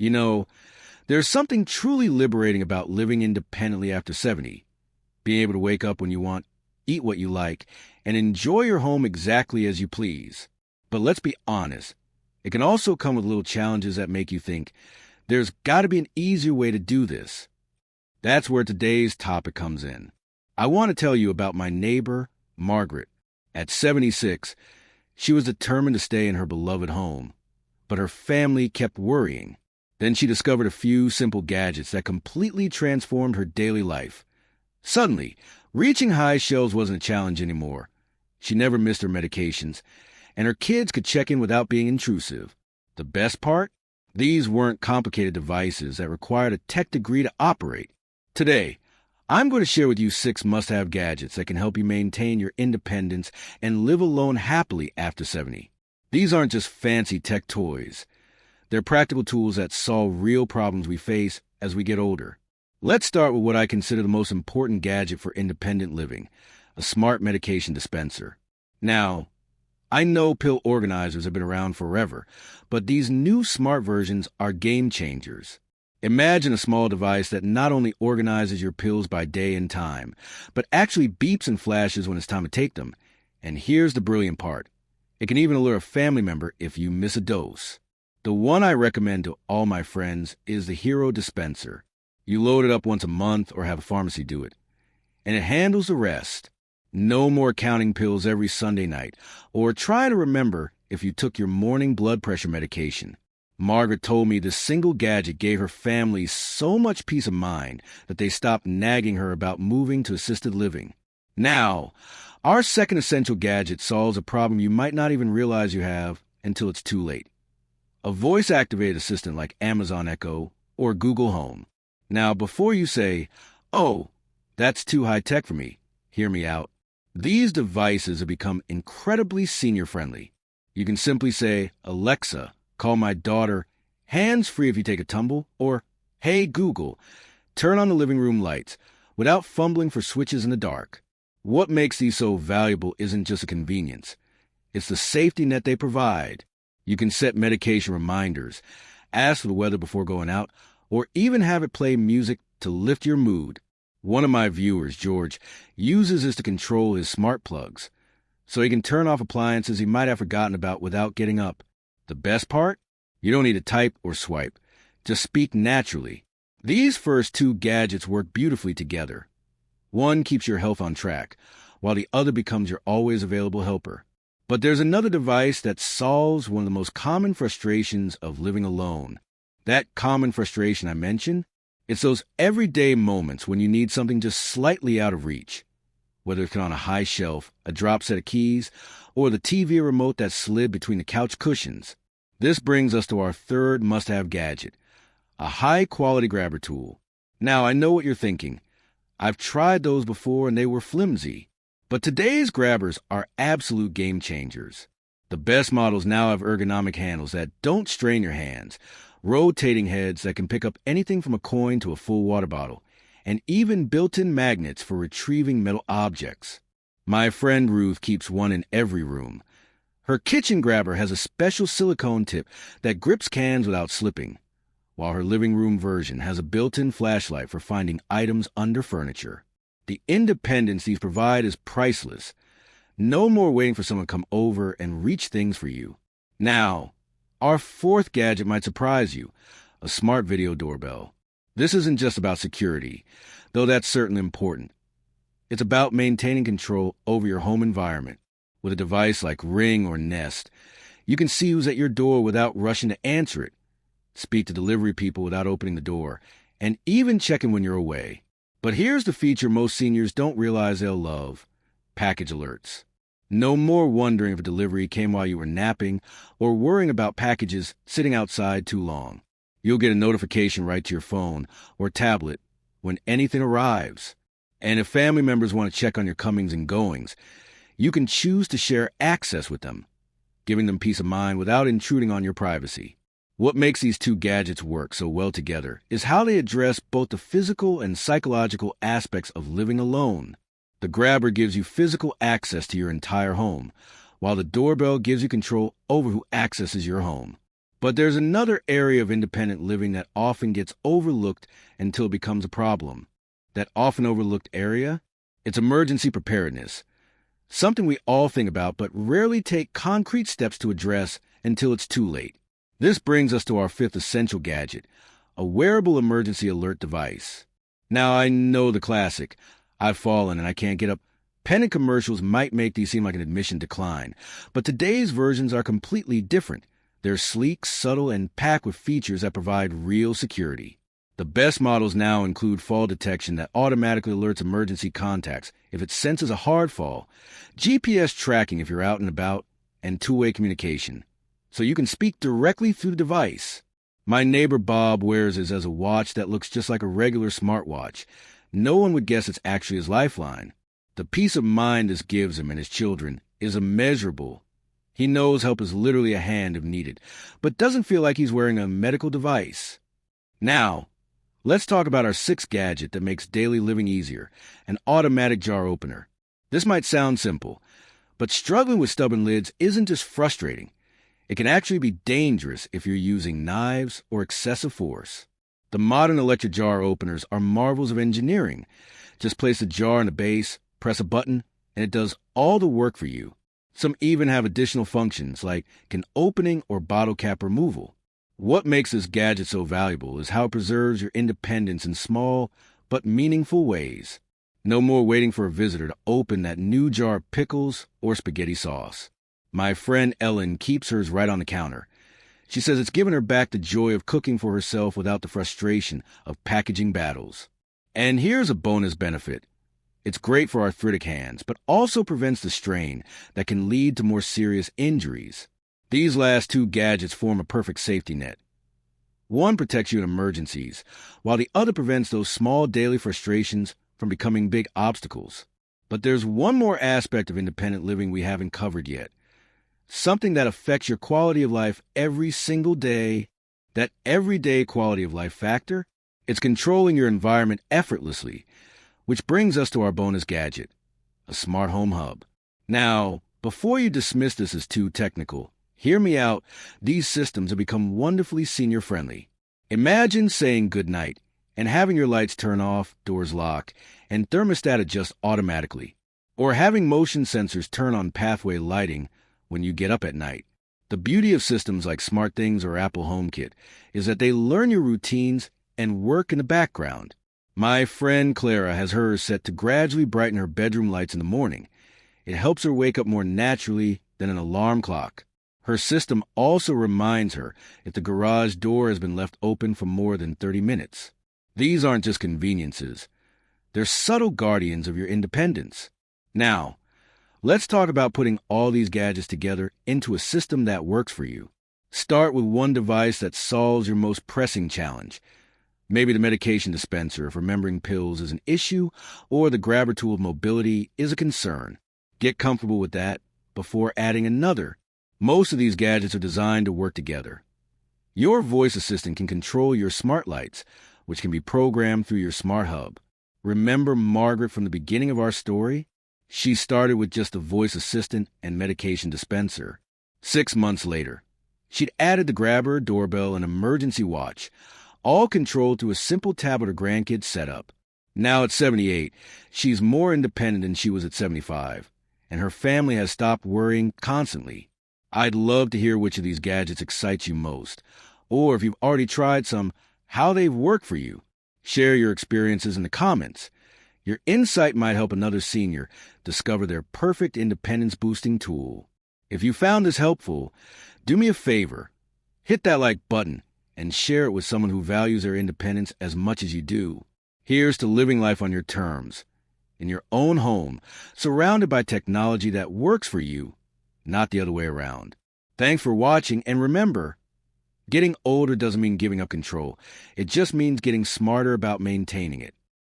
You know, there's something truly liberating about living independently after 70. Being able to wake up when you want, eat what you like, and enjoy your home exactly as you please. But let's be honest, it can also come with little challenges that make you think, there's got to be an easier way to do this. That's where today's topic comes in. I want to tell you about my neighbor, Margaret. At 76, she was determined to stay in her beloved home, but her family kept worrying. Then she discovered a few simple gadgets that completely transformed her daily life. Suddenly, reaching high shelves wasn't a challenge anymore. She never missed her medications, and her kids could check in without being intrusive. The best part? These weren't complicated devices that required a tech degree to operate. Today, I'm going to share with you 6 must-have gadgets that can help you maintain your independence and live alone happily after 70. These aren't just fancy tech toys. They're practical tools that solve real problems we face as we get older. Let's start with what I consider the most important gadget for independent living, a smart medication dispenser. Now, I know pill organizers have been around forever, but these new smart versions are game changers. Imagine a small device that not only organizes your pills by day and time, but actually beeps and flashes when it's time to take them. And here's the brilliant part. It can even alert a family member if you miss a dose. The one I recommend to all my friends is the Hero dispenser. You load it up once a month or have a pharmacy do it. And it handles the rest. No more counting pills every Sunday night, or trying to remember if you took your morning blood pressure medication. Margaret told me this single gadget gave her family so much peace of mind that they stopped nagging her about moving to assisted living. Now, our second essential gadget solves a problem you might not even realize you have until it's too late. A voice-activated assistant like Amazon Echo or Google Home. Now, before you say, "Oh, that's too high-tech for me," hear me out. These devices have become incredibly senior-friendly. You can simply say, "Alexa, call my daughter hands-free if you take a tumble," or, "Hey Google, turn on the living room lights," without fumbling for switches in the dark. What makes these so valuable isn't just a convenience. It's the safety net they provide. You can set medication reminders, ask for the weather before going out, or even have it play music to lift your mood. One of my viewers, George, uses this to control his smart plugs, so he can turn off appliances he might have forgotten about without getting up. The best part? You don't need to type or swipe. Just speak naturally. These first 2 gadgets work beautifully together. One keeps your health on track, while the other becomes your always available helper. But there's another device that solves one of the most common frustrations of living alone. That common frustration I mentioned? It's those everyday moments when you need something just slightly out of reach. Whether it's on a high shelf, a drop set of keys, or the TV remote that slid between the couch cushions. This brings us to our third must-have gadget, a high-quality grabber tool. Now, I know what you're thinking. I've tried those before and they were flimsy. But today's grabbers are absolute game changers. The best models now have ergonomic handles that don't strain your hands, rotating heads that can pick up anything from a coin to a full water bottle, and even built-in magnets for retrieving metal objects. My friend Ruth keeps one in every room. Her kitchen grabber has a special silicone tip that grips cans without slipping, while her living room version has a built-in flashlight for finding items under furniture. The independence these provide is priceless. No more waiting for someone to come over and reach things for you. Now, our fourth gadget might surprise you, a smart video doorbell. This isn't just about security, though that's certainly important. It's about maintaining control over your home environment. With a device like Ring or Nest, you can see who's at your door without rushing to answer it, speak to delivery people without opening the door, and even check in when you're away. But here's the feature most seniors don't realize they'll love: package alerts. No more wondering if a delivery came while you were napping or worrying about packages sitting outside too long. You'll get a notification right to your phone or tablet when anything arrives. And if family members want to check on your comings and goings, you can choose to share access with them, giving them peace of mind without intruding on your privacy. What makes these 2 gadgets work so well together is how they address both the physical and psychological aspects of living alone. The grabber gives you physical access to your entire home, while the doorbell gives you control over who accesses your home. But there's another area of independent living that often gets overlooked until it becomes a problem. That often overlooked area? It's emergency preparedness. Something we all think about but rarely take concrete steps to address until it's too late. This brings us to our fifth essential gadget, a wearable emergency alert device. Now, I know the classic, I've fallen and I can't get up. Pennant commercials might make these seem like an admission decline, but today's versions are completely different. They're sleek, subtle, and packed with features that provide real security. The best models now include fall detection that automatically alerts emergency contacts if it senses a hard fall, GPS tracking if you're out and about, and two-way communication, so you can speak directly through the device. My neighbor Bob wears his as a watch that looks just like a regular smartwatch. No one would guess it's actually his lifeline. The peace of mind this gives him and his children is immeasurable. He knows help is literally a hand if needed, but doesn't feel like he's wearing a medical device. Now, let's talk about our sixth gadget that makes daily living easier, an automatic jar opener. This might sound simple, but struggling with stubborn lids isn't just frustrating. It can actually be dangerous if you're using knives or excessive force. The modern electric jar openers are marvels of engineering. Just place a jar in the base, press a button, and it does all the work for you. Some even have additional functions like can opening or bottle cap removal. What makes this gadget so valuable is how it preserves your independence in small but meaningful ways. No more waiting for a visitor to open that new jar of pickles or spaghetti sauce. My friend Ellen keeps hers right on the counter. She says it's given her back the joy of cooking for herself without the frustration of packaging battles. And here's a bonus benefit. It's great for arthritic hands, but also prevents the strain that can lead to more serious injuries. These last two gadgets form a perfect safety net. One protects you in emergencies, while the other prevents those small daily frustrations from becoming big obstacles. But there's one more aspect of independent living we haven't covered yet. Something that affects your quality of life every single day. That everyday quality of life factor? It's controlling your environment effortlessly, which brings us to our bonus gadget, a smart home hub. Now, before you dismiss this as too technical, hear me out. These systems have become wonderfully senior-friendly. Imagine saying goodnight and having your lights turn off, doors lock, and thermostat adjust automatically. Or having motion sensors turn on pathway lighting when you get up at night. The beauty of systems like SmartThings or Apple HomeKit is that they learn your routines and work in the background. My friend Clara has hers set to gradually brighten her bedroom lights in the morning. It helps her wake up more naturally than an alarm clock. Her system also reminds her if the garage door has been left open for more than 30 minutes. These aren't just conveniences. They're subtle guardians of your independence. Now, let's talk about putting all these gadgets together into a system that works for you. Start with one device that solves your most pressing challenge. Maybe the medication dispenser if remembering pills is an issue, or the grabber tool of mobility is a concern. Get comfortable with that before adding another. Most of these gadgets are designed to work together. Your voice assistant can control your smart lights, which can be programmed through your smart hub. Remember Margaret from the beginning of our story? She started with just a voice assistant and medication dispenser. 6 months later, she'd added the grabber, doorbell, and emergency watch, all controlled through a simple tablet or grandkid setup. Now at 78, she's more independent than she was at 75, and her family has stopped worrying constantly. I'd love to hear which of these gadgets excites you most, or if you've already tried some, how they've worked for you. Share your experiences in the comments. Your insight might help another senior discover their perfect independence-boosting tool. If you found this helpful, do me a favor. Hit that like button and share it with someone who values their independence as much as you do. Here's to living life on your terms, in your own home, surrounded by technology that works for you, not the other way around. Thanks for watching, and remember, getting older doesn't mean giving up control. It just means getting smarter about maintaining it.